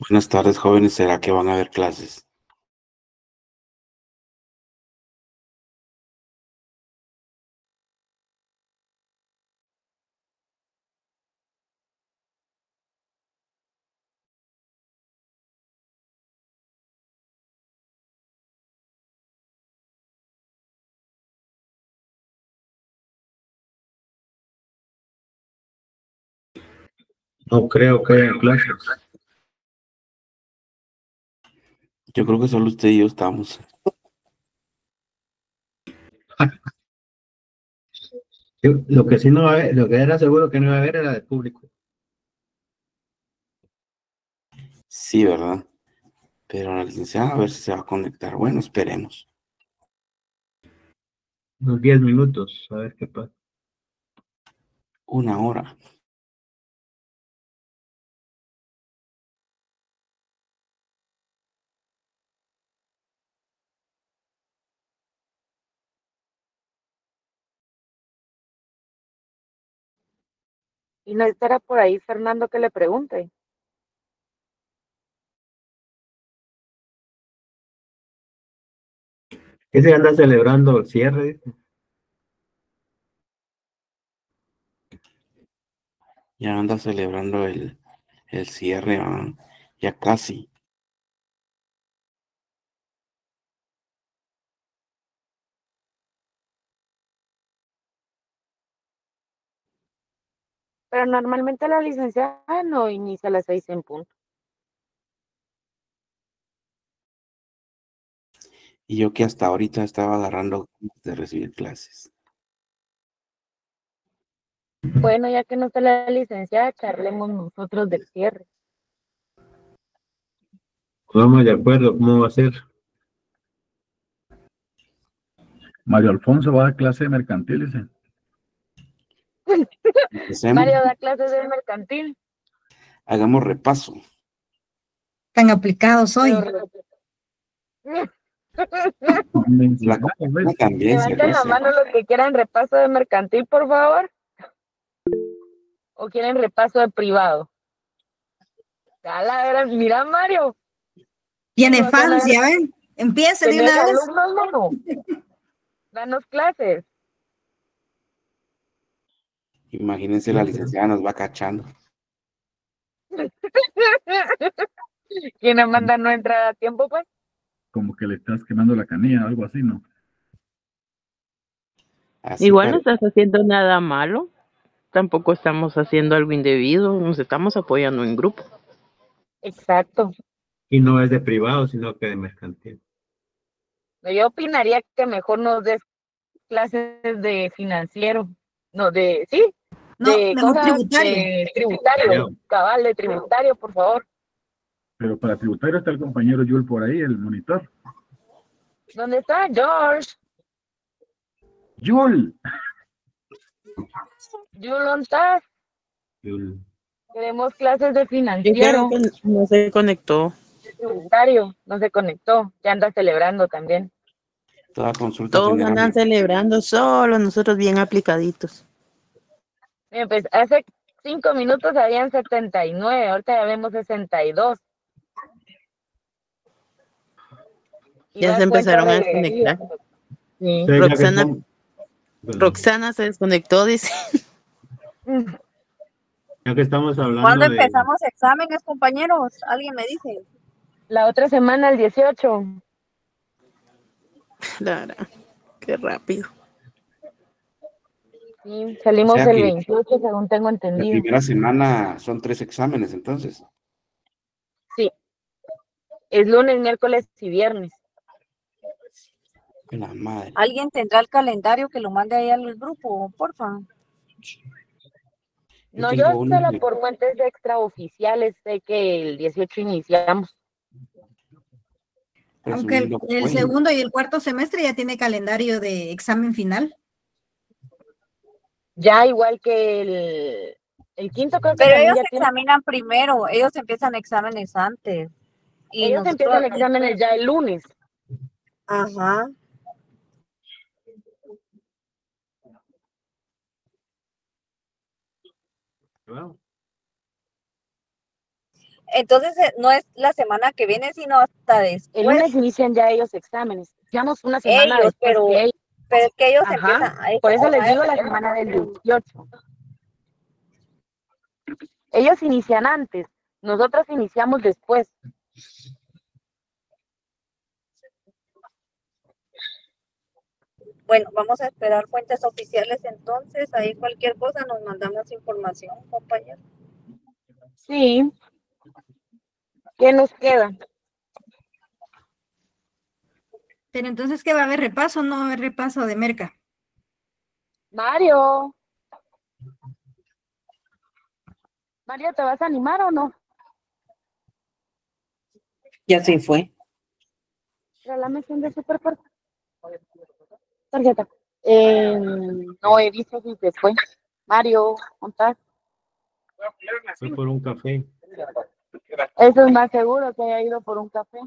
Buenas tardes, jóvenes. ¿Será que van a haber clases? No creo que haya clases. Yo creo que solo usted y yo estamos. Lo que sí no va a haber, lo que era seguro que no iba a haber era de público. Sí, ¿verdad? Pero la licenciada a ver si se va a conectar. Bueno, esperemos. Unos 10 minutos, a ver qué pasa. Una hora. Y no estará por ahí Fernando que le pregunte. Ese anda celebrando el cierre, dice. Ya anda celebrando el cierre, ¿verdad? Ya casi. Pero normalmente la licenciada no inicia a las 6 en punto. Y yo que hasta ahorita estaba agarrando ganas de recibir clases. Bueno, ya que no está la licenciada, charlemos nosotros del cierre. Vamos de acuerdo, ¿cómo va a ser? Mario Alfonso va a dar clase de mercantil, dice. Empecemos. Mario da clases de mercantil. Hagamos repaso. Tan aplicados hoy. La compañía también se Levanten la mano los que quieran repaso de mercantil, por favor. ¿O quieren repaso de privado? Mira, Mario. Tiene fans, ya ven. Empiece de una vez. Alumnos, mono. Danos clases. Imagínense, la licenciada nos va cachando. ¿Quién nos manda no entrar a tiempo, pues? Como que le estás quemando la canilla, algo así, ¿no? Así Igual no parece. estás haciendo nada malo, tampoco estamos haciendo algo indebido, nos estamos apoyando en grupo. Exacto. Y no es de privado, sino que de mercantil. Yo opinaría que mejor nos des clases de financiero. No, sí, No, de mejor cosas tributario. de tributario, cabal de tributario, por favor. Pero para tributario está el compañero Yul por ahí, el monitor. ¿Dónde está George? ¡Yul! ¿Dónde estás? Queremos clases de Yo financiero. creo que no se conectó. De tributario, no se conectó, ya anda celebrando también. Toda consulta Todos genera andan celebrando, solo nosotros bien aplicaditos. Bien, pues hace 5 minutos habían 79, ahorita ya vemos 62. Y Ya va se cuenta empezaron a regresiva. desconectar. Sí. Sí, Roxana se desconectó, dice. ya que estamos hablando ¿Cuándo de... empezamos exámenes, compañeros? ¿Alguien me dice? La otra semana, el 18. Lara, qué rápido. Sí, salimos O sea el que 28, según tengo la entendido. primera semana son 3 exámenes, entonces. Sí. Es lunes, miércoles y viernes. La madre. ¿Alguien tendrá el calendario que lo mande ahí al grupo, porfa? No, yo solo por fuentes extraoficiales sé que el 18 iniciamos. Aunque el segundo y el cuarto semestre ya tiene calendario de examen final. Ya igual que el quinto creo que Pero también ellos ya tiene. examinan primero, ellos empiezan exámenes antes. Y Ellos empiezan exámenes ya el lunes. Ajá. Entonces no es la semana que viene, sino hasta El después. lunes inician ya ellos exámenes. Digamos una semana Ellos, después pero, que ellos. pero es que ellos Ajá. empiezan. Por eso les a digo esa la semana del 18. Ellos inician antes, nosotros iniciamos después. Bueno, vamos a esperar fuentes oficiales entonces. Ahí cualquier cosa nos mandamos información, compañero. Sí. ¿Qué nos queda? Pero entonces, ¿qué va a haber repaso o no va a haber repaso de merca? Mario. Mario, ¿te vas a animar o no? Ya se fue. La misión de Superpuerta. Tarjeta. No he visto si se fue. Mario, ¿contás? Fue por un café. Eso es más seguro que haya ido por un café.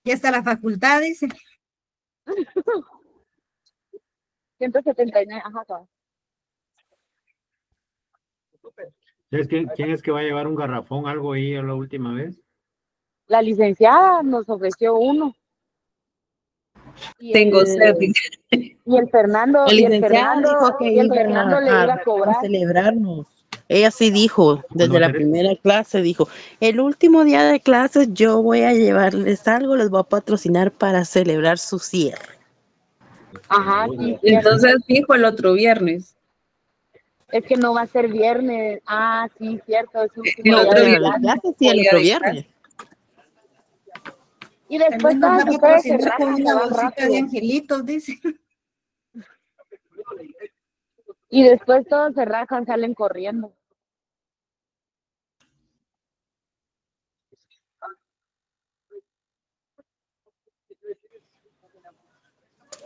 Ya está la facultad, dice. 179, ajá, todo. ¿Sabes quién es que va a llevar un garrafón, algo ahí a la última vez? La licenciada nos ofreció uno. Y Tengo sed. Y el Fernando, La y el licenciada Fernando, dijo que y el iban Fernando le iba a cobrar. celebrarnos. Ella sí dijo, desde va a la hacer primera clase, dijo, el último día de clases yo voy a llevarles algo, les voy a patrocinar para celebrar su cierre. Ajá, sí. Entonces dijo el otro viernes. Es que no va a ser viernes. Ah, sí, cierto. Es El día otro de viernes. clase. Sí, el Día otro de viernes. Y después También nos va todas a ustedes se patrocinar con rajan, una se van bolsita rápido. de angelitos, dice. Y después todos se rajan, salen corriendo.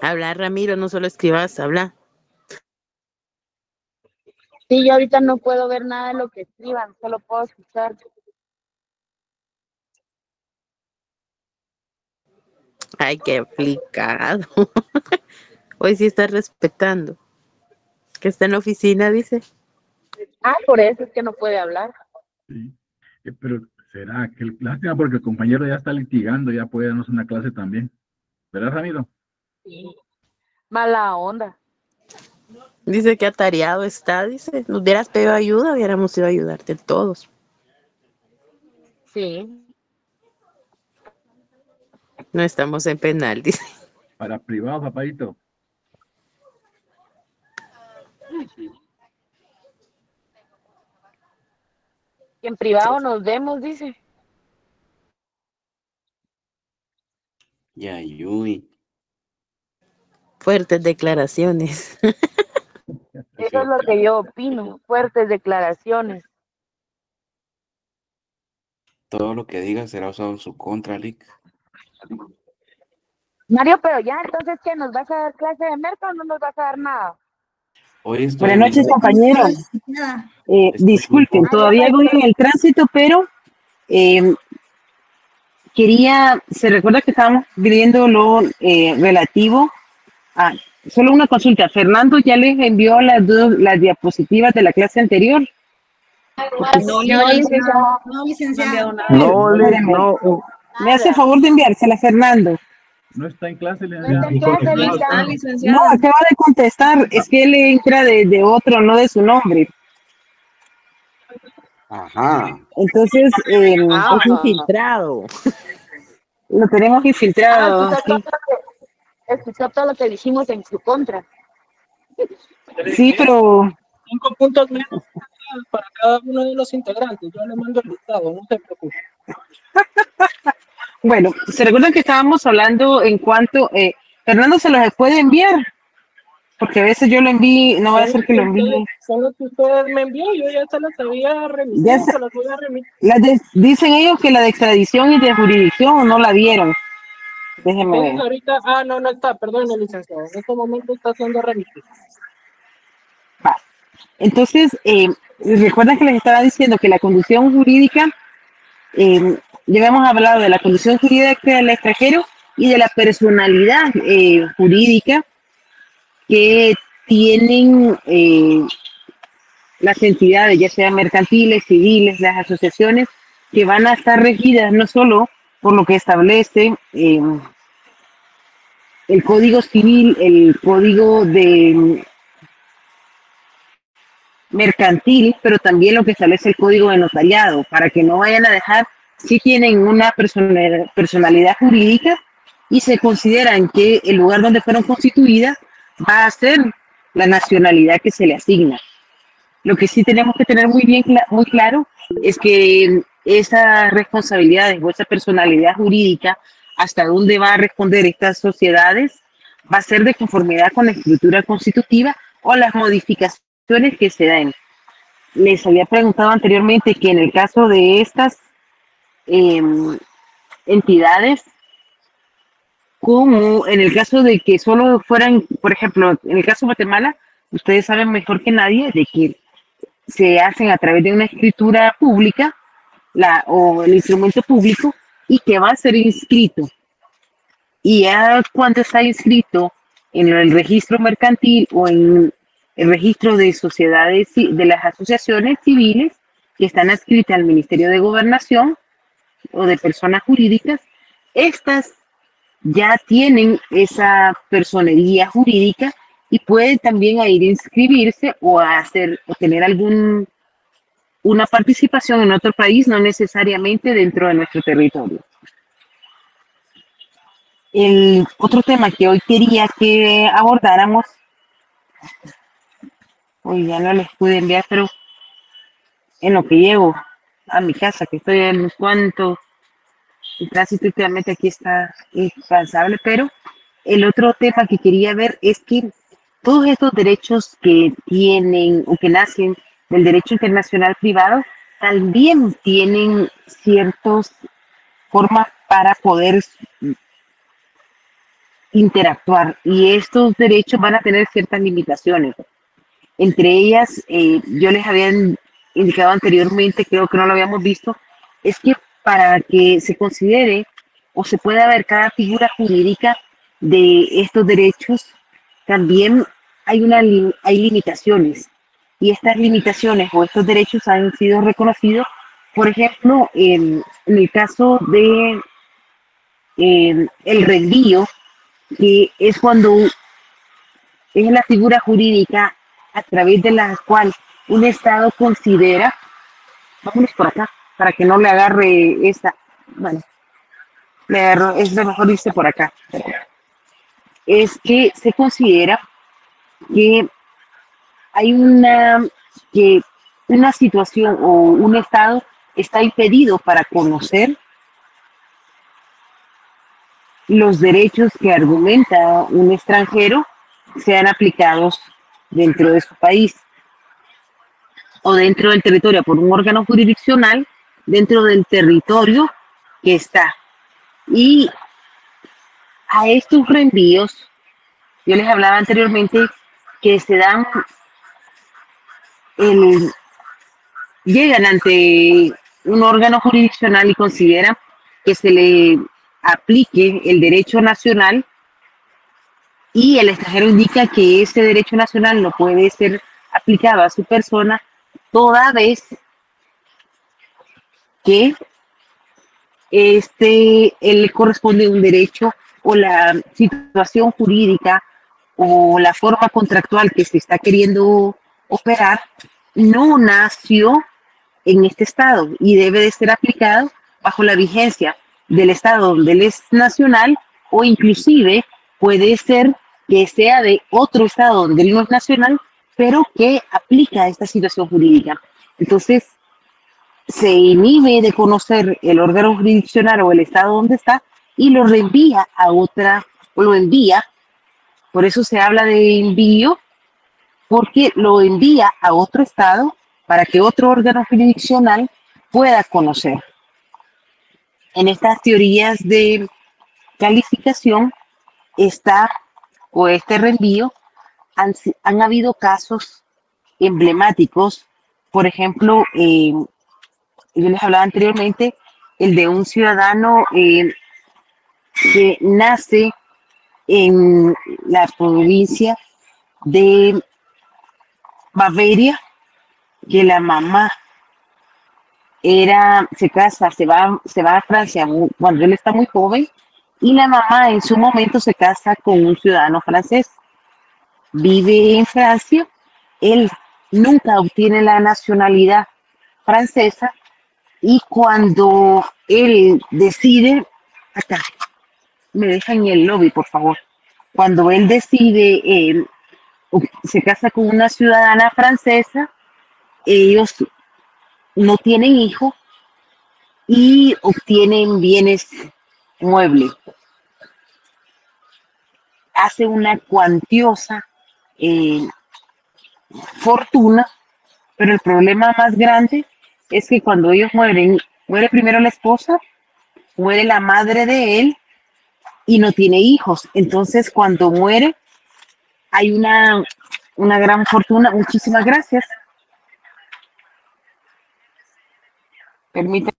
Habla, Ramiro, no solo escribas, habla. Sí, yo ahorita no puedo ver nada de lo que escriban, solo puedo escuchar. Ay, qué aplicado. Hoy sí está respetando. Que está en la oficina, dice. Ah, por eso es que no puede hablar. Sí. Pero será que lástima porque el compañero ya está litigando, ya puede darnos una clase también. ¿Verdad, Ramiro? Sí. Mala onda. Dice que atareado está, dice. Nos hubieras pedido ayuda, hubiéramos ido a ayudarte todos. Sí. No estamos en penal, dice. Para privado, papadito. Y en privado nos vemos, dice. Ya, uy. Fuertes declaraciones. Eso es lo que yo opino. Fuertes declaraciones. Todo lo que diga será usado en su contra, Lick. Mario, pero ya, entonces, ¿qué? ¿Nos vas a dar clase de merca o no nos vas a dar nada? Hoy estoy Buenas noches, compañeros. Nada. Disculpen, todavía voy en el tránsito, pero se recuerda que estábamos viendo lo relativo a, solo una consulta. Fernando ya les envió las diapositivas de la clase anterior. No, licenciado. No, licenciado. No, me hace favor de enviársela, Fernando. No está en clase, No está en clase, Lisa. No, acaba de contestar, es que él entra de otro, no de su nombre. Ajá. Entonces, es infiltrado. Lo tenemos infiltrado. Escuchó todo lo que dijimos en su contra. Sí, pero 5 puntos menos para cada uno de los integrantes. Yo le mando el listado, no se preocupe. bueno, se recuerdan que estábamos hablando en cuanto Fernando se los puede enviar, porque a veces yo lo envío, no va a ser que lo envíe. Son los que ustedes me envió, yo ya se las había remitido, se las voy a remitir. Dicen ellos que la de extradición y de jurisdicción no la vieron. Déjenme ver. Ahorita, no está, perdón, licenciado, en este momento está siendo remitido. Va. Entonces, recuerdan que les estaba diciendo que la condición jurídica, ya habíamos hablado de la condición jurídica del extranjero y de la personalidad jurídica que tienen las entidades, ya sean mercantiles, civiles, las asociaciones que van a estar regidas no solo por lo que establece el Código Civil, el Código de Mercantil, pero también lo que establece el Código de Notariado, para que no vayan a dejar, si tienen una personalidad jurídica y se consideran que el lugar donde fueron constituidas va a ser la nacionalidad que se le asigna. Lo que sí tenemos que tener muy claro es que esas responsabilidades o esa personalidad jurídica, hasta dónde va a responder estas sociedades, va a ser de conformidad con la escritura constitutiva o las modificaciones que se den. Les había preguntado anteriormente que en el caso de estas entidades, como en el caso de que solo fueran, por ejemplo, en el caso de Guatemala, ustedes saben mejor que nadie de que se hacen a través de una escritura pública o el instrumento público y que va a ser inscrito. Y ya cuando está inscrito en el registro mercantil o en el registro de sociedades, de las asociaciones civiles que están adscritas al Ministerio de Gobernación o de personas jurídicas, estas ya tienen esa personería jurídica y pueden también a ir a inscribirse o a tener una participación en otro país, no necesariamente dentro de nuestro territorio. El otro tema que hoy quería que abordáramos, hoy ya no les pude enviar, pero en lo que llego a mi casa, que estoy en cuanto el tránsito últimamente aquí está incansable, pero el otro tema que quería ver es que todos estos derechos que tienen o que nacen del derecho internacional privado también tienen ciertas formas para poder interactuar, y estos derechos van a tener ciertas limitaciones. Entre ellas, yo les había indicado anteriormente, creo que no lo habíamos visto, es que para que se considere o se pueda ver cada figura jurídica de estos derechos, también hay limitaciones, y estas limitaciones o estos derechos han sido reconocidos, por ejemplo, en el caso de el reenvío, que es cuando es la figura jurídica a través de la cual un Estado considera, vámonos por acá, para que no le agarre esta, bueno, es mejor irse por acá, es que se considera que hay una situación o un Estado está impedido para conocer los derechos que argumenta un extranjero sean aplicados dentro de su país o dentro del territorio por un órgano jurisdiccional dentro del territorio que está. Y a estos reenvíos, yo les hablaba anteriormente que se dan, llegan ante un órgano jurisdiccional y consideran que se le aplique el derecho nacional, y el extranjero indica que ese derecho nacional no puede ser aplicado a su persona toda vez que él le corresponde un derecho o la situación jurídica o la forma contractual que se está queriendo operar no nació en este estado y debe de ser aplicado bajo la vigencia del estado donde él es nacional, o inclusive puede ser que sea de otro estado donde él no es nacional, pero que aplica esta situación jurídica. Entonces, se inhibe de conocer el órgano jurisdiccional o el estado donde está y lo reenvía a otra, o lo envía, por eso se habla de envío, porque lo envía a otro estado para que otro órgano jurisdiccional pueda conocer. En estas teorías de calificación este reenvío han habido casos emblemáticos. Por ejemplo, yo les hablaba anteriormente, el de un ciudadano que nace en la provincia de Bavaria, que la mamá se casa, se va a Francia cuando él está muy joven y la mamá en su momento se casa con un ciudadano francés. Vive en Francia, él nunca obtiene la nacionalidad francesa y cuando él decide, acá, me deja en el lobby, por favor. Cuando él decide, se casa con una ciudadana francesa, ellos no tienen hijos y obtienen bienes muebles. Hace una cuantiosa eh, fortuna, pero el problema más grande es que cuando ellos mueren, muere primero la esposa, muere la madre de él y no tiene hijos. Entonces, cuando muere, hay una gran fortuna. Muchísimas gracias. Permítame.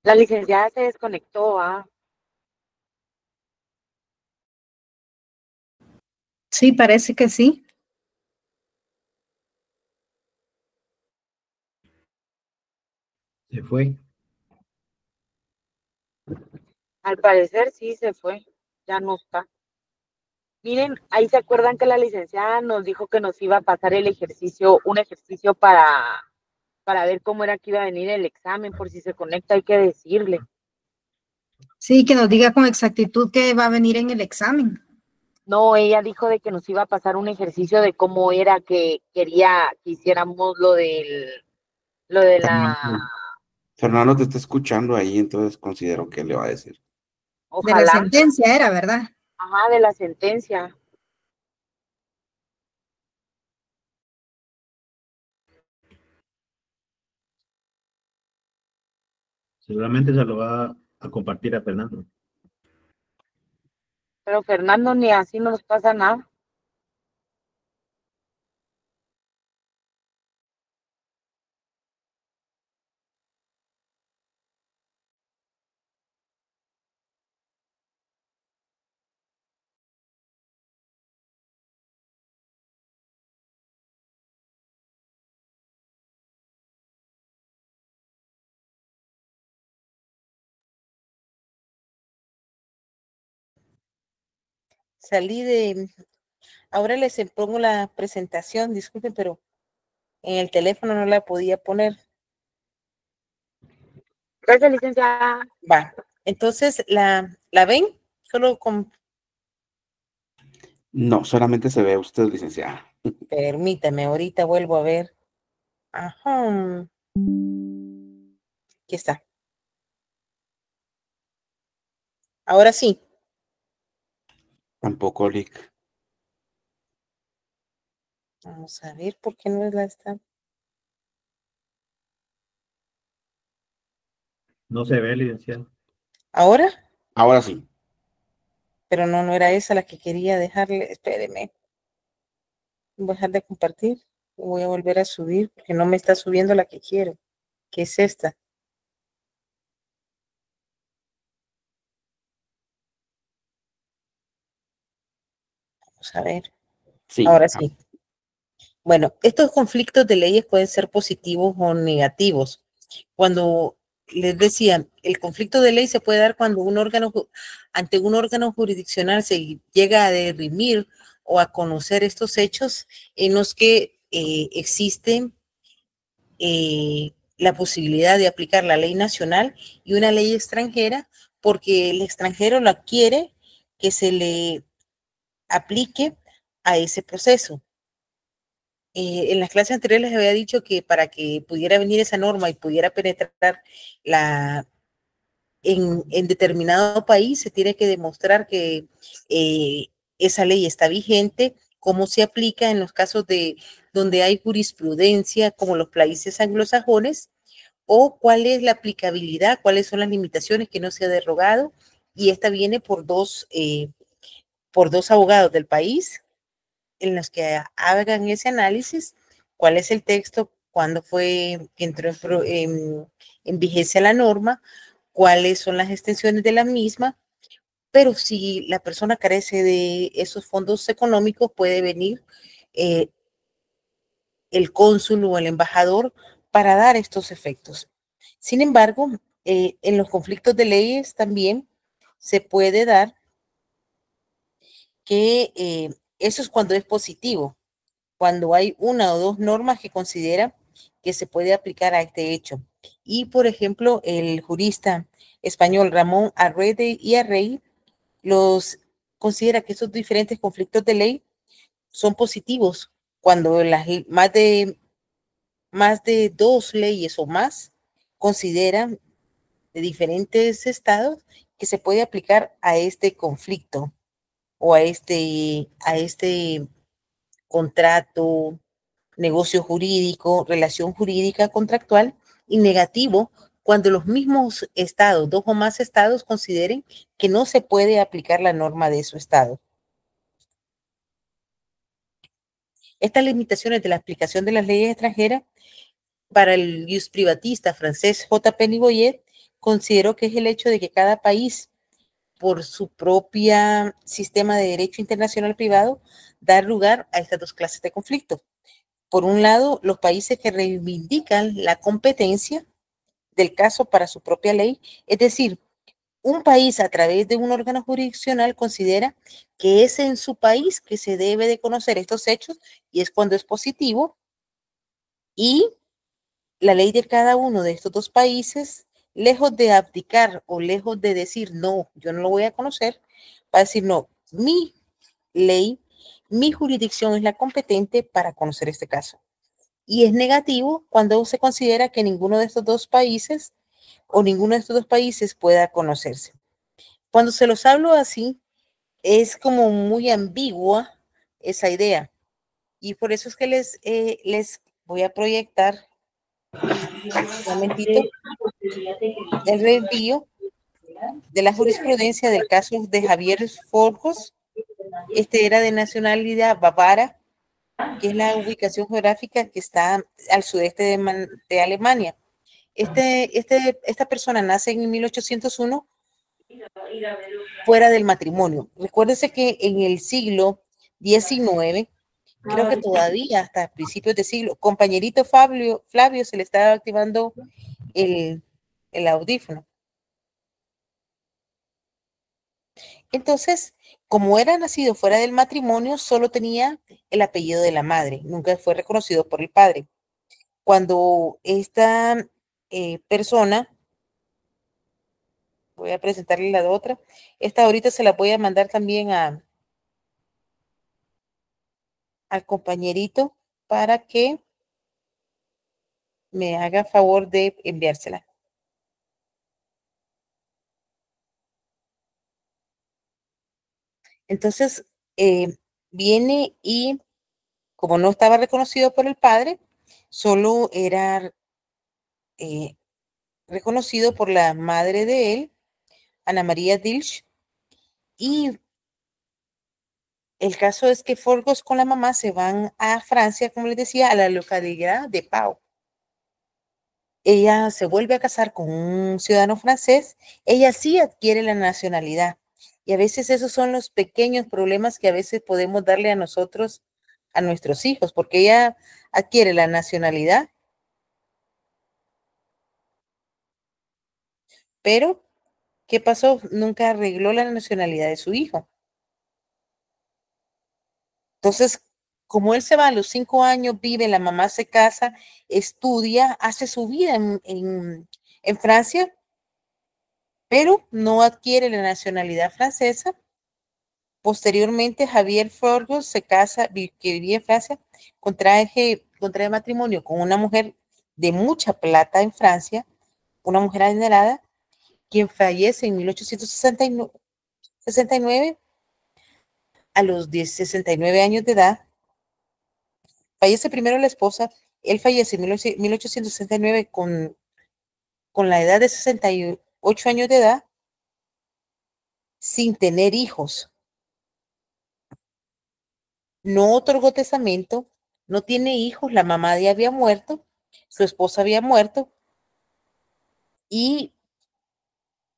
La licenciada se desconectó, ¿ah? Sí, parece que sí. Se fue. Al parecer sí se fue, ya no está. Miren, ahí se acuerdan que la licenciada nos dijo que nos iba a pasar el ejercicio, un ejercicio para ver cómo era que iba a venir el examen, por si se conecta hay que decirle. Sí, que nos diga con exactitud qué va a venir en el examen. No, ella dijo de que nos iba a pasar un ejercicio de cómo era que quería que hiciéramos lo de la, Fernando te está escuchando ahí, entonces considero que le va a decir. De la ojalá, sentencia era, ¿verdad? ajá, de la sentencia. Seguramente se lo va a compartir a Fernando. Pero Fernando ni así no nos pasa nada. Salí de, ahora les pongo la presentación, disculpen, pero en el teléfono no la podía poner. Gracias, licenciada. Va, entonces, ¿la ven? Solo con, No, solamente se ve usted, licenciada. permítame, ahorita vuelvo a ver. Ajá. Aquí está. Ahora sí. Tampoco, Lick. Vamos a ver por qué no es la esta. No se ve, licenciado. ¿Ahora? Ahora sí. Pero no era esa la que quería dejarle. Espéreme. Voy a dejar de compartir. Voy a volver a subir porque no me está subiendo la que quiero, que es esta. Vamos a ver. Sí. Ahora sí. Bueno, estos conflictos de leyes pueden ser positivos o negativos. Cuando les decía, el conflicto de ley se puede dar cuando ante un órgano jurisdiccional se llega a dirimir o a conocer estos hechos en los que existen la posibilidad de aplicar la ley nacional y una ley extranjera, porque el extranjero la quiere que se le aplique a ese proceso. En las clases anteriores les había dicho que para que pudiera venir esa norma y pudiera penetrar en determinado país, se tiene que demostrar que esa ley está vigente, cómo se aplica en los casos de donde hay jurisprudencia, como los países anglosajones, o cuál es la aplicabilidad, cuáles son las limitaciones que no se ha derogado, y esta viene por dos abogados del país en los que hagan ese análisis, cuál es el texto, cuándo fue que entró en vigencia la norma, cuáles son las extensiones de la misma, pero si la persona carece de esos fondos económicos, puede venir el cónsul o el embajador para dar estos efectos. Sin embargo, en los conflictos de leyes también se puede dar que eso es cuando es positivo, cuando hay una o dos normas que considera que se puede aplicar a este hecho. Y, por ejemplo, el jurista español Ramón Arrede y Arrey los considera que esos diferentes conflictos de ley son positivos cuando más de dos leyes o más consideran de diferentes estados que se puede aplicar a este conflicto o a este contrato, negocio jurídico, relación jurídica contractual, y negativo cuando los mismos estados, dos o más estados, consideren que no se puede aplicar la norma de su estado. Estas limitaciones de la aplicación de las leyes extranjeras para el jus privatista francés J. Penny Boyer considero que es el hecho de que cada país, por su propia sistema de derecho internacional privado, da lugar a estas dos clases de conflicto. Por un lado, los países que reivindican la competencia del caso para su propia ley, es decir, un país a través de un órgano jurisdiccional considera que es en su país que se debe de conocer estos hechos y es cuando es positivo, y la ley de cada uno de estos dos países, lejos de abdicar o lejos de decir no, yo no lo voy a conocer, va a decir no, mi ley, mi jurisdicción es la competente para conocer este caso. Y es negativo cuando se considera que ninguno de estos dos países o ninguno de estos dos países pueda conocerse. Cuando se los hablo así, es como muy ambigua esa idea. Y por eso es que les voy a proyectar un momentito el reenvío de la jurisprudencia del caso de Javier Forgos. Este era de nacionalidad bávara, que es la ubicación geográfica que está al sudeste de Alemania. Esta persona nace en 1801 fuera del matrimonio. Recuérdese que en el siglo XIX, creo que todavía hasta principios de siglo, compañerito Flavio se le estaba activando el audífono. Entonces, como era nacido fuera del matrimonio, solo tenía el apellido de la madre, nunca fue reconocido por el padre. Cuando esta persona, voy a presentarle la de otra, esta ahorita se la voy a mandar también al compañerito para que me haga favor de enviársela. Entonces, viene y como no estaba reconocido por el padre, solo era reconocido por la madre de él, Ana María Dilch, y el caso es que Forgos con la mamá se van a Francia, como les decía, a la localidad de Pau. Ella se vuelve a casar con un ciudadano francés, ella sí adquiere la nacionalidad. Y a veces esos son los pequeños problemas que a veces podemos darle a nosotros, a nuestros hijos, porque ella adquiere la nacionalidad, pero ¿qué pasó? Nunca arregló la nacionalidad de su hijo. Entonces, como él se va a los 5 años, vive, la mamá se casa, estudia, hace su vida en Francia, pero no adquiere la nacionalidad francesa. Posteriormente, Javier Forgos se casa, que vivía en Francia, contrae matrimonio con una mujer de mucha plata en Francia, una mujer adinerada, quien fallece en 1869 a los 69 años de edad. Fallece primero la esposa, él fallece en 1869 con la edad de 68 años de edad, sin tener hijos. No otorgó testamento, no tiene hijos, la mamá ya había muerto, su esposa había muerto, y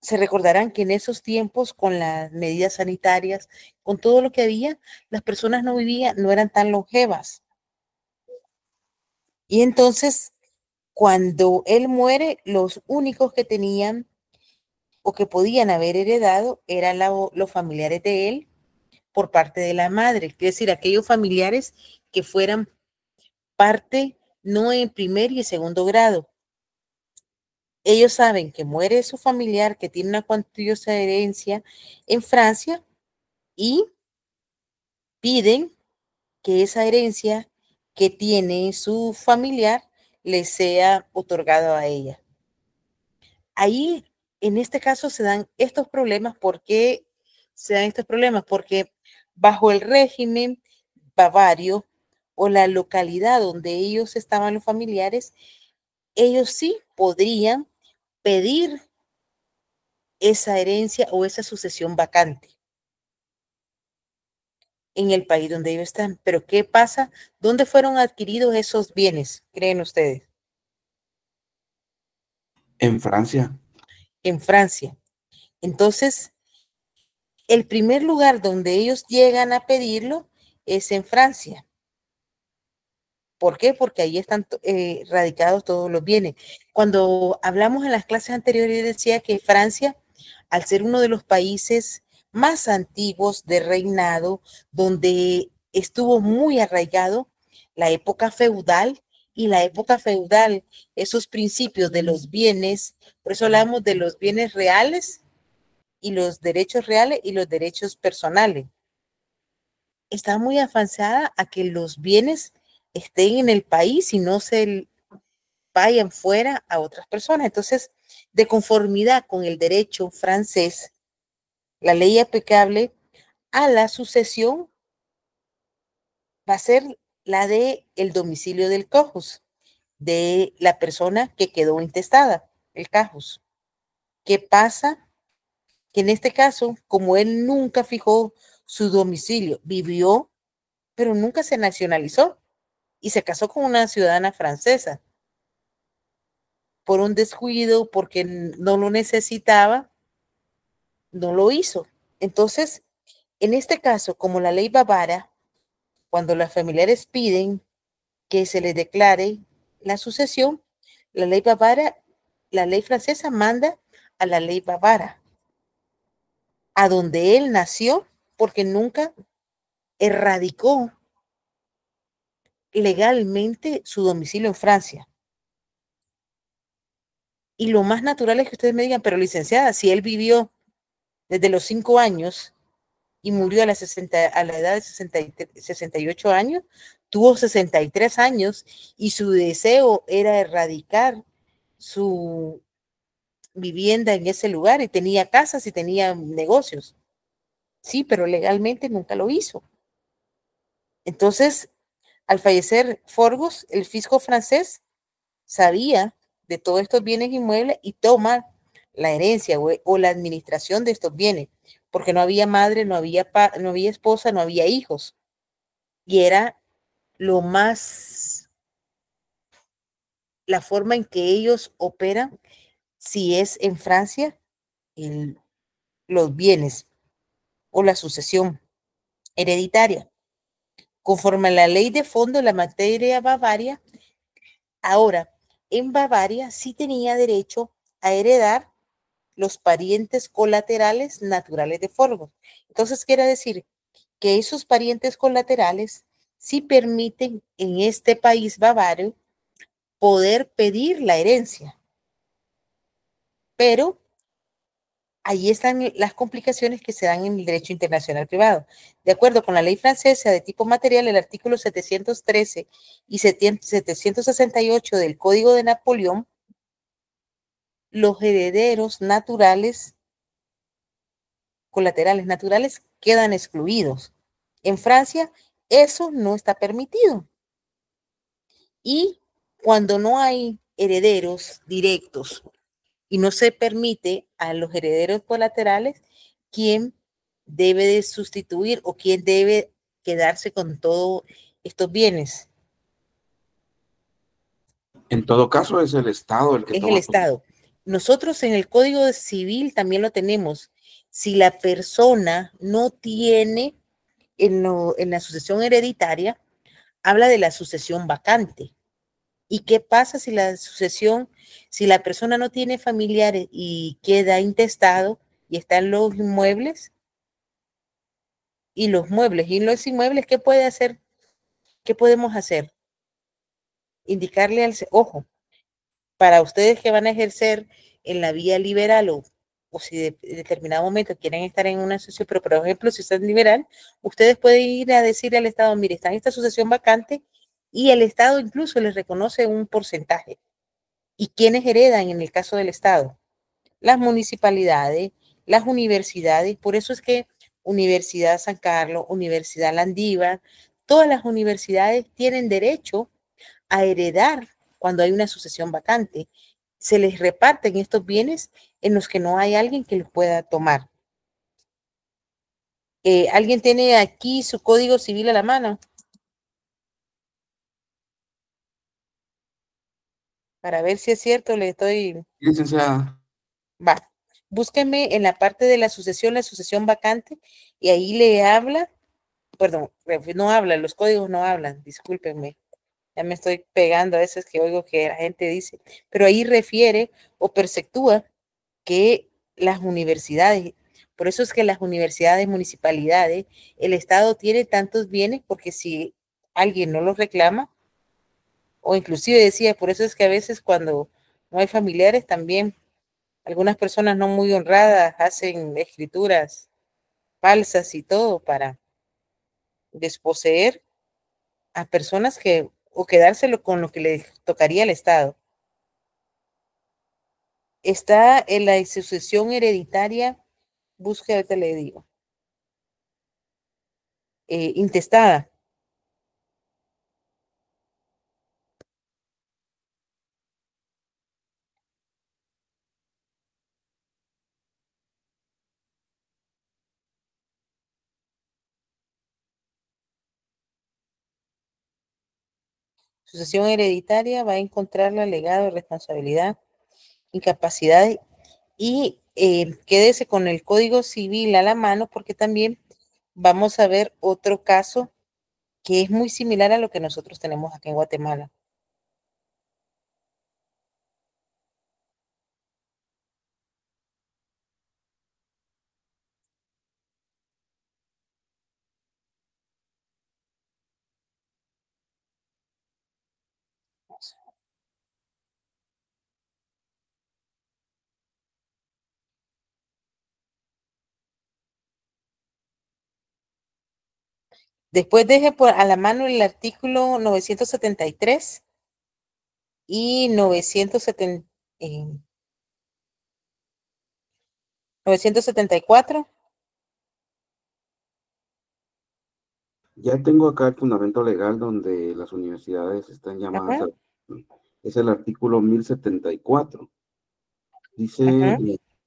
se recordarán que en esos tiempos, con las medidas sanitarias, con todo lo que había, las personas no eran tan longevas. Y entonces, cuando él muere, los únicos que tenían o que podían haber heredado eran los familiares de él por parte de la madre, es decir, aquellos familiares que fueran parte no en primer y segundo grado. Ellos saben que muere su familiar, que tiene una cuantiosa herencia en Francia, y piden que esa herencia que tiene su familiar le sea otorgada a ella. Ahí, en este caso, se dan estos problemas. ¿Por qué se dan estos problemas? Porque bajo el régimen bavario o la localidad donde ellos estaban los familiares, ellos sí podrían pedir esa herencia o esa sucesión vacante en el país donde ellos están. Pero ¿qué pasa? ¿Dónde fueron adquiridos esos bienes, creen ustedes? En Francia. en Francia. Entonces, el primer lugar donde ellos llegan a pedirlo es en Francia. ¿Por qué? Porque ahí están radicados todos los bienes. Cuando hablamos en las clases anteriores, yo decía que Francia, al ser uno de los países más antiguos de reinado, donde estuvo muy arraigado la época feudal, y la época feudal, esos principios de los bienes, por eso hablamos de los bienes reales y los derechos reales y los derechos personales. Está muy avanzada a que los bienes estén en el país y no se vayan fuera a otras personas. Entonces, de conformidad con el derecho francés, la ley aplicable a la sucesión va a ser la de el domicilio del cojus, de la persona que quedó intestada, el cajus. ¿Qué pasa? Que en este caso, como él nunca fijó su domicilio, vivió, pero nunca se nacionalizó y se casó con una ciudadana francesa. Por un descuido, porque no lo necesitaba, no lo hizo. Entonces, en este caso, como la ley bávara, cuando los familiares piden que se les declare la sucesión, la ley bávara, la ley francesa manda a la ley bávara, a donde él nació, porque nunca erradicó legalmente su domicilio en Francia. Y lo más natural es que ustedes me digan, pero licenciada, si él vivió desde los 5 años y murió a la edad de 68 años, tuvo 63 años y su deseo era erradicar su vivienda en ese lugar y tenía casas y tenía negocios. Sí, pero legalmente nunca lo hizo. Entonces, al fallecer Forgus, el fisco francés sabía de todos estos bienes inmuebles y toma la herencia o la administración de estos bienes, porque no había madre, no había esposa, no había hijos. Y era la forma en que ellos operan, si es en Francia, los bienes o la sucesión hereditaria. Conforme a la ley de fondo de la materia bavaria, ahora, en Bavaria sí tenía derecho a heredar los parientes colaterales naturales de Forgus. Entonces, quiere decir que esos parientes colaterales sí permiten en este país bavario poder pedir la herencia. Pero ahí están las complicaciones que se dan en el derecho internacional privado. De acuerdo con la ley francesa de tipo material, el artículo 713 y 768 del Código de Napoleón, los herederos naturales, colaterales naturales, quedan excluidos. En Francia, eso no está permitido. Y cuando no hay herederos directos y no se permite a los herederos colaterales, ¿quién debe de sustituir o quién debe quedarse con todos estos bienes? En todo caso, es el Estado el que Es toma. el Estado. Nosotros en el Código Civil también lo tenemos. Si la persona no tiene en la sucesión hereditaria, habla de la sucesión vacante. ¿Y qué pasa si si la persona no tiene familiares y queda intestado y están los inmuebles? Y los muebles y los inmuebles, ¿qué puede hacer? ¿Qué podemos hacer? Indicarle ojo, para ustedes que van a ejercer en la vía liberal o si de determinado momento quieren estar en una sucesión, pero por ejemplo, si están liberal, ustedes pueden ir a decirle al Estado, mire, está en esta sucesión vacante y el Estado incluso les reconoce un porcentaje. ¿Y quiénes heredan en el caso del Estado? Las municipalidades, las universidades, por eso es que Universidad San Carlos, Universidad Landívar, todas las universidades tienen derecho a heredar cuando hay una sucesión vacante. Se les reparten estos bienes en los que no hay alguien que los pueda tomar. ¿Alguien tiene aquí su Código Civil a la mano? Para ver si es cierto, le estoy... Licenciada. Va. búsqueme en la parte de la sucesión vacante, y ahí le habla, perdón, no habla, los códigos no hablan, discúlpenme. Ya me estoy pegando a veces que oigo que la gente dice, pero ahí refiere o perceptúa que las universidades, por eso es que las universidades, municipalidades, el Estado tiene tantos bienes, porque si alguien no los reclama, o inclusive decía, por eso es que a veces cuando no hay familiares también, algunas personas no muy honradas hacen escrituras falsas y todo para desposeer a personas que, o quedárselo con lo que le tocaría al Estado. Está en la sucesión hereditaria, busque, ahorita le digo, intestada. Sucesión hereditaria, va a encontrarla legado, responsabilidad, incapacidad, y quédese con el Código Civil a la mano, porque también vamos a ver otro caso que es muy similar a lo que nosotros tenemos aquí en Guatemala. Después deje a la mano el artículo 973 y 974. Ya tengo acá el fundamento legal donde las universidades están llamadas Ajá. es el artículo 1074. Dice, Ajá.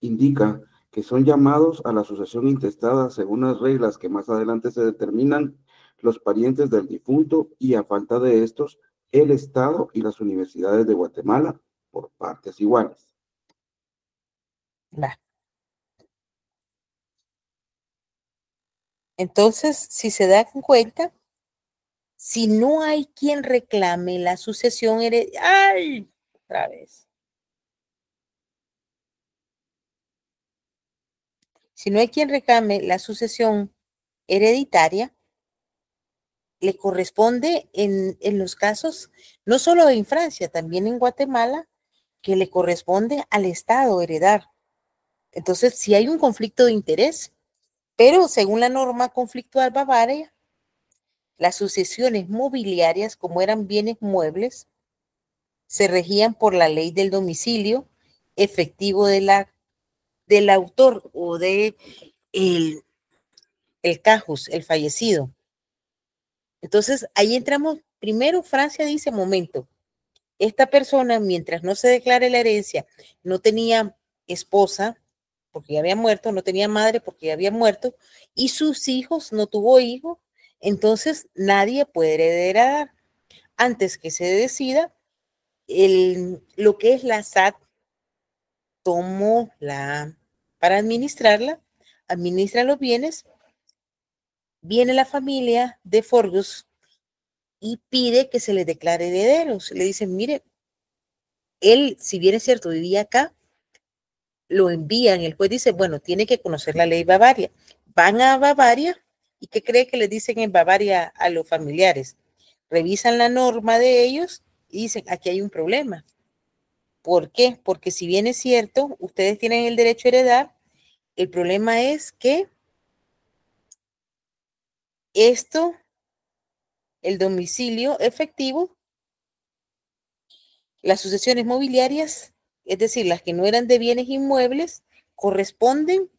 indica que son llamados a la sucesión intestada según las reglas que más adelante se determinan los parientes del difunto, y a falta de estos, el Estado y las universidades de Guatemala por partes iguales. Va. Entonces, si se dan cuenta, si no hay quien reclame la sucesión hereditaria, ¡ay! Otra vez. Si no hay quien reclame la sucesión hereditaria, le corresponde en los casos, no solo en Francia, también en Guatemala, que le corresponde al Estado heredar. Entonces, si hay un conflicto de interés, pero según la norma conflictual bavaria, las sucesiones mobiliarias, como eran bienes muebles, se regían por la ley del domicilio efectivo del autor o de el cajus, el fallecido. Entonces, ahí entramos. Primero, Francia dice, momento, esta persona, mientras no se declare la herencia, no tenía esposa, porque ya había muerto, no tenía madre, porque ya había muerto, y sus hijos, no tuvo hijos, entonces nadie puede heredar. Antes que se decida, lo que es la SAT tomó para administrarla, administra los bienes, viene la familia de Forgus y pide que se le declare herederos. Le dicen, mire, él, si bien es cierto, vivía acá, lo envían, el juez dice, bueno, tiene que conocer la ley Bavaria. Van a Bavaria, ¿y qué cree que les dicen en Bavaria a los familiares? Revisan la norma de ellos y dicen, aquí hay un problema. ¿Por qué? Porque si bien es cierto, ustedes tienen el derecho a heredar, el problema es que el domicilio efectivo, las sucesiones mobiliarias, es decir, las que no eran de bienes inmuebles, corresponden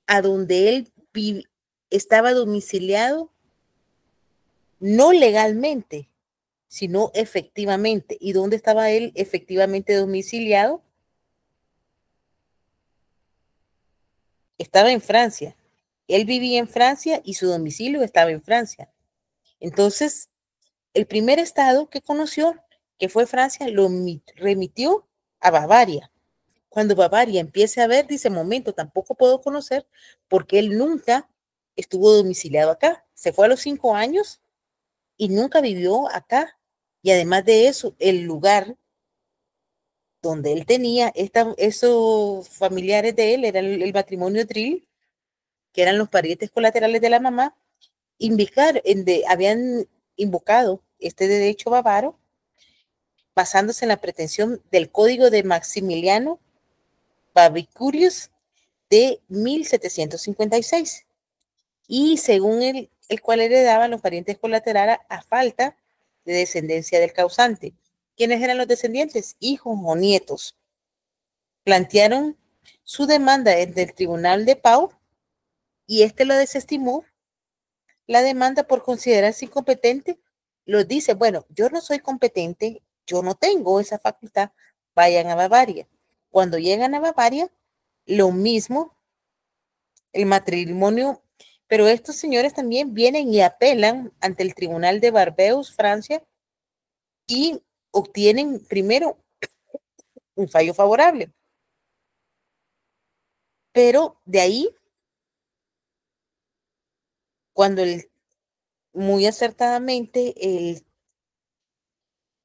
a donde él estaba domiciliado, no legalmente, sino efectivamente. ¿Y dónde estaba él efectivamente domiciliado? Estaba en Francia. Él vivía en Francia y su domicilio estaba en Francia. Entonces, el primer estado que conoció, que fue Francia, lo remitió a Bavaria. cuando Bavaria empiece a ver, dice, momento, tampoco puedo conocer porque él nunca estuvo domiciliado acá. Se fue a los 5 años y nunca vivió acá. Y además de eso, el lugar donde él tenía esos familiares de él, era el matrimonio Trill, que eran los parientes colaterales de la mamá, habían invocado este derecho bávaro basándose en la pretensión del Código de Maximiliano Babicurius de 1756 y según el cual heredaban los parientes colaterales a falta de descendencia del causante. ¿Quiénes eran los descendientes? Hijos o nietos. Plantearon su demanda ante el Tribunal de Pau y este lo desestimó la demanda por considerarse incompetente. Los dice, bueno, yo no soy competente, yo no tengo esa facultad, vayan a Bavaria. Cuando llegan a Bavaria, lo mismo, el matrimonio, pero estos señores también vienen y apelan ante el Tribunal de Barbeus, Francia, y obtienen primero un fallo favorable. Pero de ahí, cuando muy acertadamente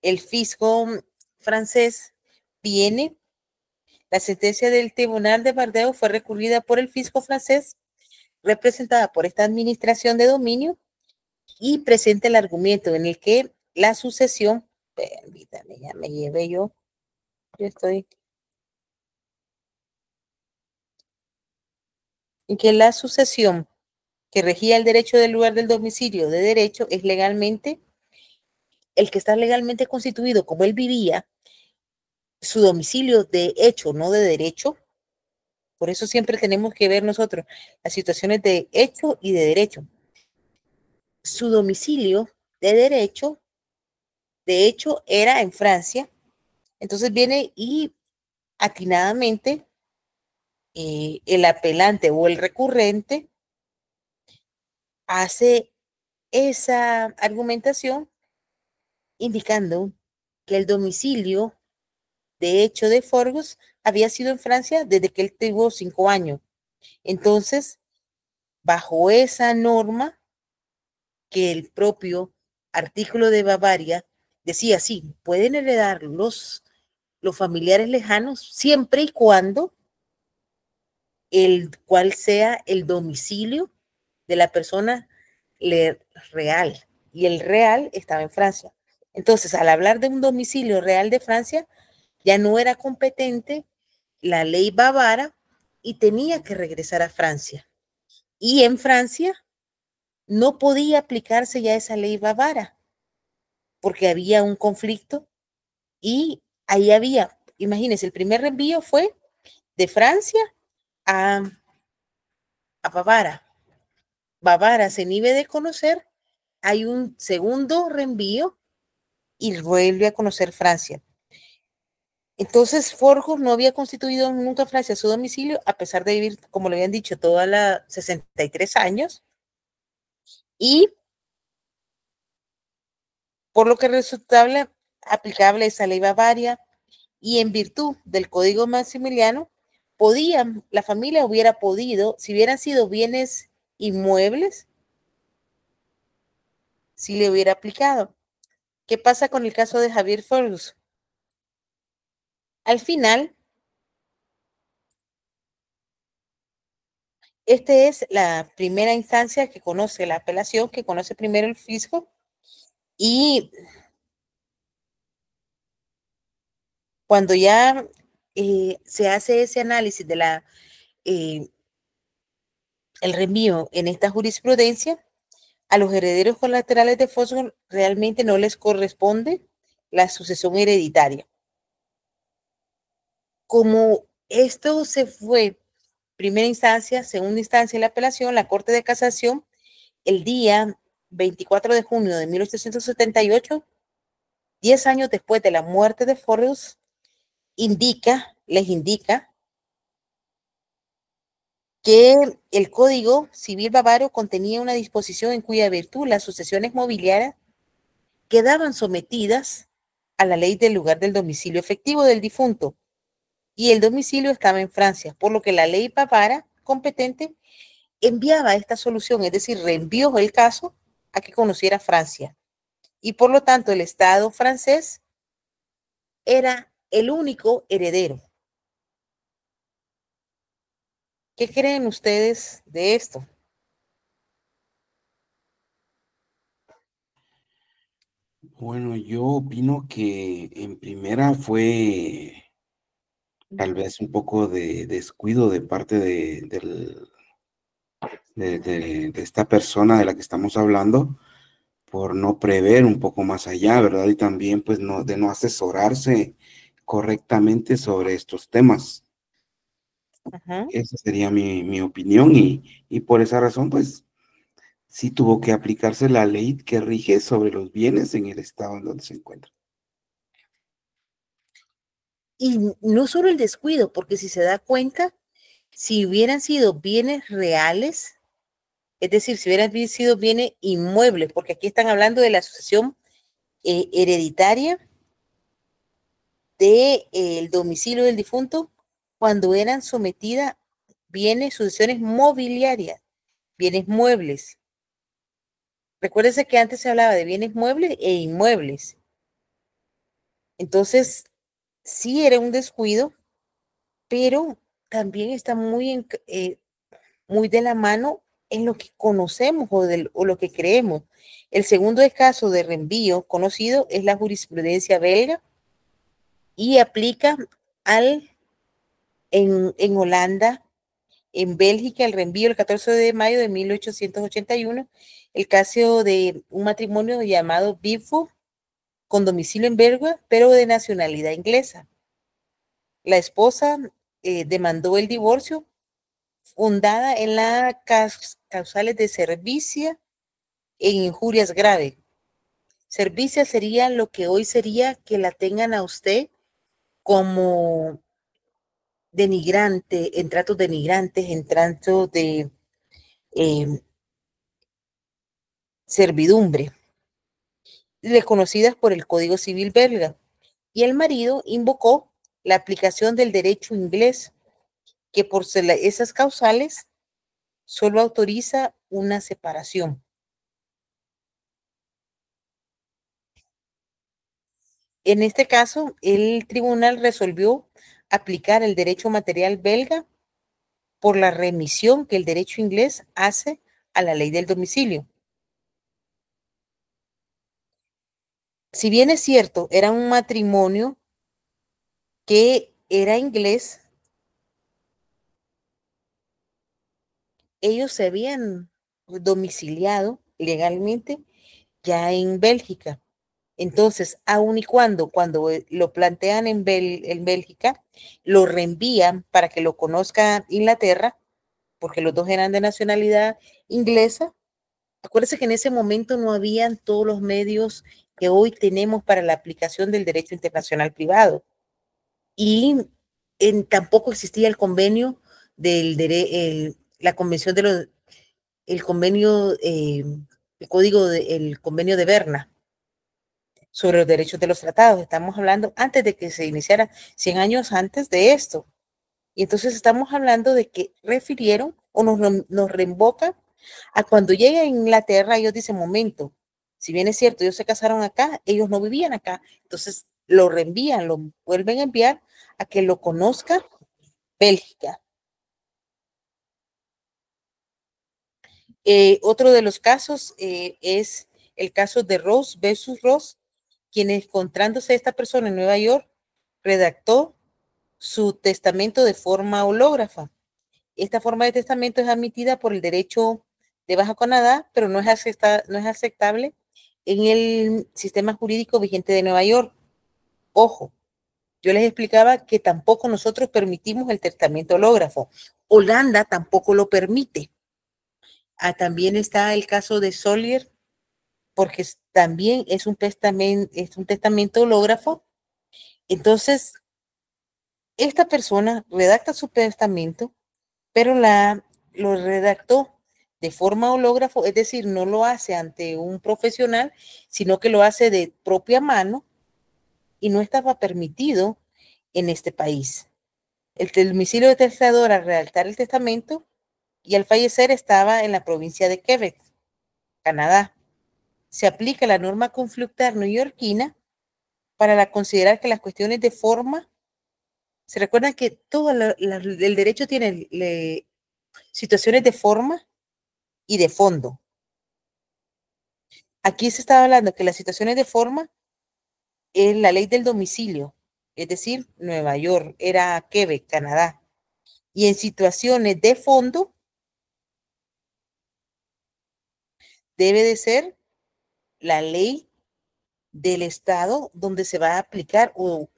el fisco francés viene, la sentencia del Tribunal de Barbeus fue recurrida por el fisco francés, representada por esta administración de dominio, y presenta el argumento en el que la sucesión, permítame, ya me llevé yo estoy, en que la sucesión que regía el derecho del lugar del domicilio de derecho es legalmente, el que está legalmente constituido como él vivía, su domicilio de hecho, no de derecho. Por eso siempre tenemos que ver nosotros las situaciones de hecho y de derecho. Su domicilio de derecho, de hecho, era en Francia. Entonces viene y atinadamente el apelante o el recurrente hace esa argumentación indicando que el domicilio de hecho de Forgus había sido en Francia desde que él tuvo 5 años. Entonces, bajo esa norma que el propio artículo de Bavaria decía, sí, pueden heredar los familiares lejanos siempre y cuando el cual sea el domicilio de la persona real. Y el real estaba en Francia. Entonces, al hablar de un domicilio real de Francia, ya no era competente la ley bávara y tenía que regresar a Francia. Y en Francia no podía aplicarse ya esa ley bávara porque había un conflicto y ahí había, imagínense, el primer reenvío fue de Francia a Bávara. Bávara se nieve de conocer, hay un segundo reenvío y vuelve a conocer Francia. Entonces, Forgus no había constituido nunca en Francia su domicilio, a pesar de vivir, como le habían dicho, toda la 63 años. Y por lo que resultaba aplicable esa ley bavaria y en virtud del Código Maximiliano, la familia hubiera podido, si hubieran sido bienes inmuebles, si le hubiera aplicado. ¿Qué pasa con el caso de Javier Forgus? Al final, esta es la primera instancia que conoce la apelación, que conoce primero el fisco, y cuando ya se hace ese análisis de el reenvío en esta jurisprudencia, a los herederos colaterales de Forgus realmente no les corresponde la sucesión hereditaria. Como esto se fue primera instancia, segunda instancia en la apelación, la Corte de Casación, el día 24 de junio de 1878, 10 años después de la muerte de Forgus, les indica que el Código Civil Bávaro contenía una disposición en cuya virtud las sucesiones mobiliarias quedaban sometidas a la ley del lugar del domicilio efectivo del difunto y el domicilio estaba en Francia, por lo que la ley Bávara competente enviaba esta solución, es decir, reenvió el caso a que conociera Francia. Y por lo tanto, el Estado francés era el único heredero. ¿Qué creen ustedes de esto? Bueno, yo opino que en primera fue tal vez un poco de descuido de parte de esta persona de la que estamos hablando, por no prever un poco más allá, ¿verdad? Y también pues de no asesorarse correctamente sobre estos temas. Esa sería mi opinión y por esa razón pues sí tuvo que aplicarse la ley que rige sobre los bienes en el estado en donde se encuentra. Y no solo el descuido, porque si se da cuenta, si hubieran sido bienes reales, es decir, si hubieran sido bienes inmuebles, porque aquí están hablando de la sucesión hereditaria del domicilio del difunto, cuando eran sometidas bienes, sucesiones mobiliarias, bienes muebles. Recuérdense que antes se hablaba de bienes muebles e inmuebles. Entonces, sí era un descuido, pero también está muy de la mano en lo que conocemos o lo que creemos. El segundo caso de reenvío conocido es la jurisprudencia belga y aplica en Holanda, en Bélgica, el reenvío el 14 de mayo de 1881, el caso de un matrimonio llamado Bifo, con domicilio en Bélgica, pero de nacionalidad inglesa. La esposa demandó el divorcio fundada en las causales de servicia en injurias graves. Servicia sería lo que hoy sería que la tengan a usted como denigrante, en tratos denigrantes, en tratos de servidumbre, reconocidas por el Código Civil belga. Y el marido invocó la aplicación del derecho inglés, que por esas causales solo autoriza una separación. En este caso, el tribunal resolvió aplicar el derecho material belga por la remisión que el derecho inglés hace a la ley del domicilio. Si bien es cierto, era un matrimonio que era inglés, ellos se habían domiciliado legalmente ya en Bélgica. Entonces, aun y cuando lo plantean en Bélgica, lo reenvían para que lo conozca Inglaterra, porque los dos eran de nacionalidad inglesa. Acuérdense que en ese momento no habían todos los medios que hoy tenemos para la aplicación del derecho internacional privado. Y tampoco existía el convenio la convención el convenio, el código, el convenio de Berna sobre los derechos de los tratados. Estamos hablando antes de que se iniciara, 100 años antes de esto. Y entonces estamos hablando de que refirieron o nos reembocan a cuando llega a Inglaterra. Ellos dicen, momento, si bien es cierto, ellos se casaron acá, ellos no vivían acá. Entonces lo reenvían, lo vuelven a enviar a que lo conozca Bélgica. Otro de los casos es el caso de Ross versus Ross, quien encontrándose esta persona en Nueva York, redactó su testamento de forma hológrafa. Esta forma de testamento es admitida por el derecho de Baja Canadá, pero no es aceptable en el sistema jurídico vigente de Nueva York. Ojo, yo les explicaba que tampoco nosotros permitimos el testamento hológrafo. Holanda tampoco lo permite. También está el caso de Solier, porque también es un testamento hológrafo. Entonces, esta persona redacta su testamento, pero lo redactó de forma hológrafo, es decir, no lo hace ante un profesional, sino que lo hace de propia mano y no estaba permitido en este país. El domicilio del testador al redactar el testamento y al fallecer estaba en la provincia de Quebec, Canadá. Se aplica la norma confluctar neoyorquina para considerar que las cuestiones de forma, se recuerdan que todo el derecho tiene situaciones de forma y de fondo. Aquí se estaba hablando que las situaciones de forma es la ley del domicilio, es decir, Nueva York, era Quebec, Canadá. Y en situaciones de fondo debe de ser la ley del estado donde se va a aplicar o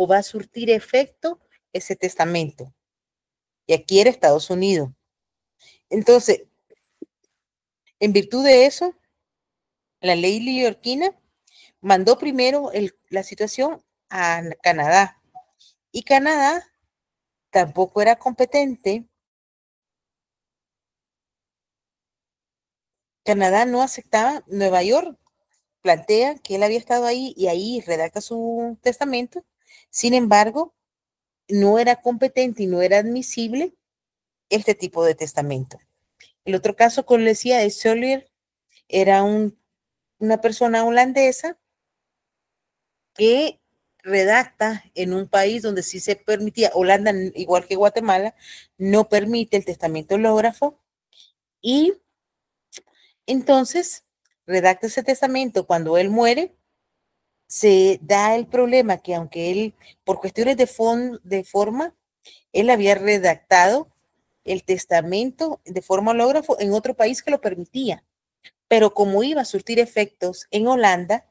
va a surtir efecto ese testamento. Y aquí era Estados Unidos. Entonces, en virtud de eso, la ley neoyorquina mandó primero la situación a Canadá. Y Canadá tampoco era competente. Canadá no aceptaba. Nueva York plantea que él había estado ahí y ahí redacta su testamento. Sin embargo, no era competente y no era admisible este tipo de testamento. El otro caso, como le decía, de Solier, era una persona holandesa que redacta en un país donde sí se permitía, Holanda, igual que Guatemala, no permite el testamento hológrafo, y entonces redacta ese testamento. Cuando él muere, se da el problema que aunque él, por cuestiones de forma, él había redactado el testamento de forma hológrafo en otro país que lo permitía, pero como iba a surtir efectos en Holanda,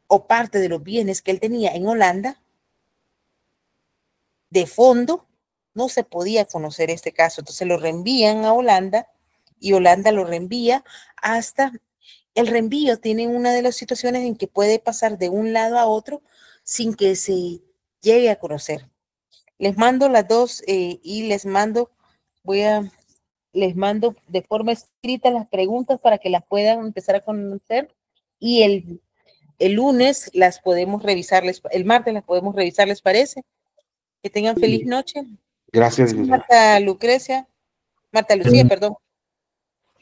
o parte de los bienes que él tenía en Holanda, de fondo, no se podía conocer este caso. Entonces lo reenvían a Holanda y Holanda lo reenvía hasta... El reenvío tiene una de las situaciones en que puede pasar de un lado a otro sin que se llegue a conocer. Les mando las dos y les mando de forma escrita las preguntas para que las puedan empezar a conocer, y el lunes las podemos revisar, el martes las podemos revisar, ¿les parece? Que tengan feliz noche. Gracias. Marta Lucía, perdón.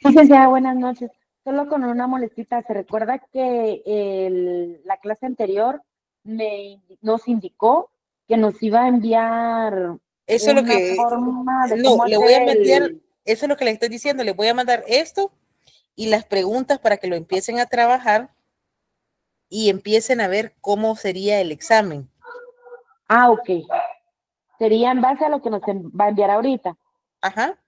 Licenciada, buenas noches. Solo con una molestita, ¿se recuerda que la clase anterior nos indicó que nos iba a enviar eso es lo que forma de no cómo le voy a hacer meter, eso es lo que le estoy diciendo, le voy a mandar esto y las preguntas para que lo empiecen a trabajar y empiecen a ver cómo sería el examen. Ah, ok. Sería en base a lo que nos va a enviar ahorita. Ajá.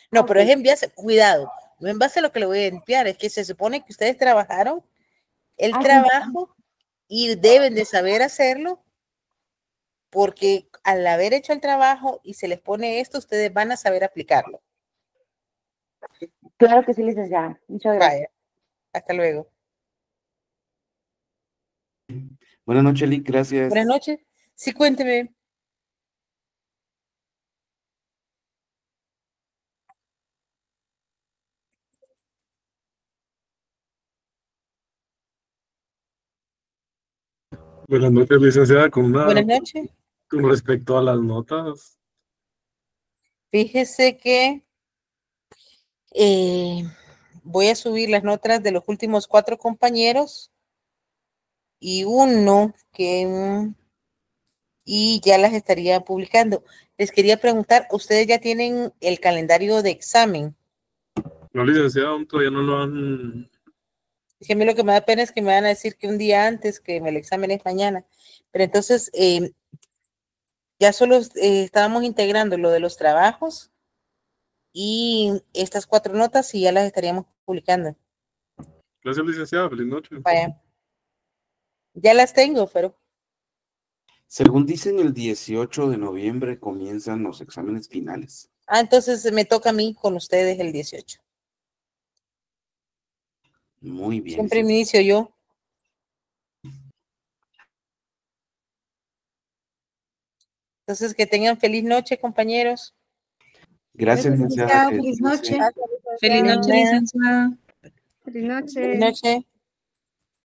No, okay. Pero es enviarse, cuidado, no en base a lo que le voy a enviar, es que se supone que ustedes trabajaron el trabajo y deben de saber hacerlo, porque al haber hecho el trabajo y se les pone esto, ustedes van a saber aplicarlo. Claro que sí, licenciada. Muchas gracias. Vaya. Hasta luego. Buenas noches, Lic, gracias. Buenas noches. Sí, cuénteme. Buenas noches, licenciada. Buenas noches. Con respecto a las notas. Fíjese que voy a subir las notas de los últimos 4 compañeros y uno y ya las estaría publicando. Les quería preguntar, ¿ustedes ya tienen el calendario de examen? No, licenciada, todavía no lo han... Es que a mí lo que me da pena es que me van a decir que un día antes, que el examen es mañana. Pero entonces, ya solo estábamos integrando lo de los trabajos y estas 4 notas y ya las estaríamos publicando. Gracias, licenciada. Feliz noche. Vaya. Ya las tengo, pero... Según dicen, el 18 de noviembre comienzan los exámenes finales. Ah, entonces me toca a mí con ustedes el 18. Muy bien. Siempre me inicio yo. Entonces, que tengan feliz noche, compañeros. Gracias, licenciada. Feliz noche. Feliz noche, licenciada. Feliz noche. Feliz noche.